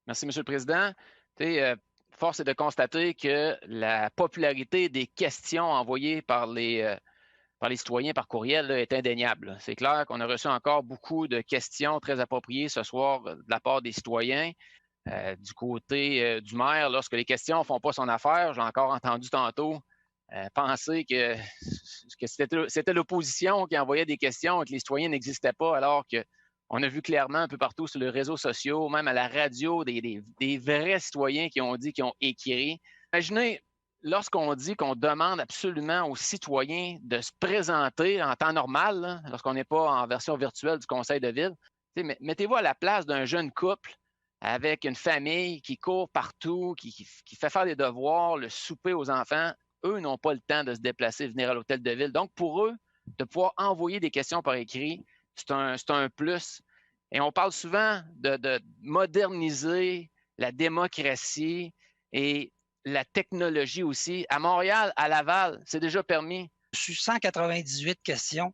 Merci, Monsieur le Président. Tu sais, force est de constater que la popularité des questions envoyées par les citoyens par courriel là, est indéniable. C'est clair qu'on a reçu encore beaucoup de questions très appropriées ce soir de la part des citoyens. Du côté du maire, lorsque les questions ne font pas son affaire, j'ai encore entendu tantôt penser que c'était l'opposition qui envoyait des questions et que les citoyens n'existaient pas, alors que on a vu clairement un peu partout sur les réseaux sociaux, même à la radio, des vrais citoyens qui ont dit, qui ont écrit. Imaginez, lorsqu'on dit qu'on demande absolument aux citoyens de se présenter en temps normal, là, lorsqu'on n'est pas en version virtuelle du conseil de ville, mettez-vous à la place d'un jeune couple avec une famille qui court partout, qui fait faire des devoirs, le souper aux enfants. Eux n'ont pas le temps de se déplacer, venir à l'hôtel de ville. Donc, pour eux, de pouvoir envoyer des questions par écrit, c'est un plus. Et on parle souvent de moderniser la démocratie et la technologie aussi. À Montréal, à Laval, c'est déjà permis. Sur 198 questions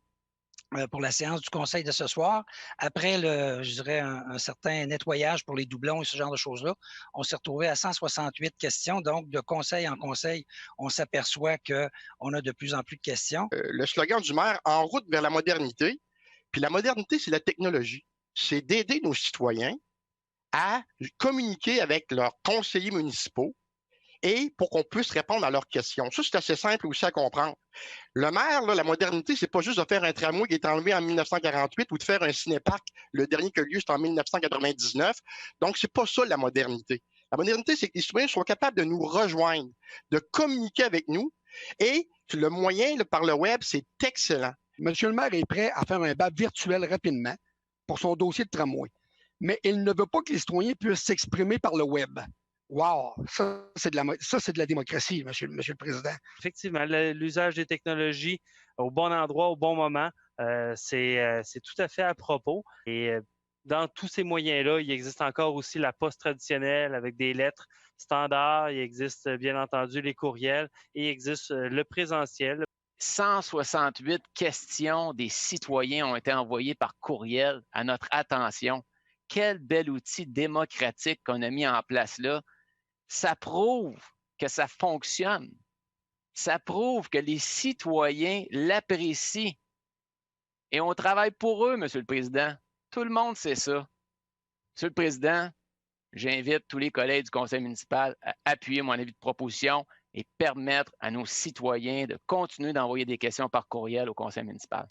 pour la séance du conseil de ce soir. Après, je dirais, un certain nettoyage pour les doublons et ce genre de choses-là, on s'est retrouvé à 168 questions. Donc, de conseil en conseil, on s'aperçoit qu'on a de plus en plus de questions. Le slogan du maire, en route vers la modernité. Puis la modernité, c'est la technologie. C'est d'aider nos citoyens à communiquer avec leurs conseillers municipaux et pour qu'on puisse répondre à leurs questions. Ça, c'est assez simple aussi à comprendre. Le maire, là, la modernité, c'est pas juste de faire un tramway qui est enlevé en 1948 ou de faire un cinéparc, le dernier qui a lieu, c'est en 1999. Donc, c'est pas ça la modernité. La modernité, c'est que les citoyens soient capables de nous rejoindre, de communiquer avec nous et le moyen là, par le web, c'est excellent. Monsieur le maire est prêt à faire un BAP virtuel rapidement pour son dossier de tramway, mais il ne veut pas que les citoyens puissent s'exprimer par le web. Wow, ça c'est de la démocratie, monsieur le Président. Effectivement, l'usage des technologies au bon endroit, au bon moment, c'est tout à fait à propos. Et dans tous ces moyens-là, il existe encore aussi la poste traditionnelle avec des lettres standards. Il existe bien entendu les courriels et il existe le présentiel. 168 questions des citoyens ont été envoyées par courriel à notre attention. Quel bel outil démocratique qu'on a mis en place là. Ça prouve que ça fonctionne. Ça prouve que les citoyens l'apprécient. Et on travaille pour eux, Monsieur le Président. Tout le monde sait ça. Monsieur le Président, j'invite tous les collègues du conseil municipal à appuyer mon avis de proposition et permettre à nos citoyens de continuer d'envoyer des questions par courriel au conseil municipal.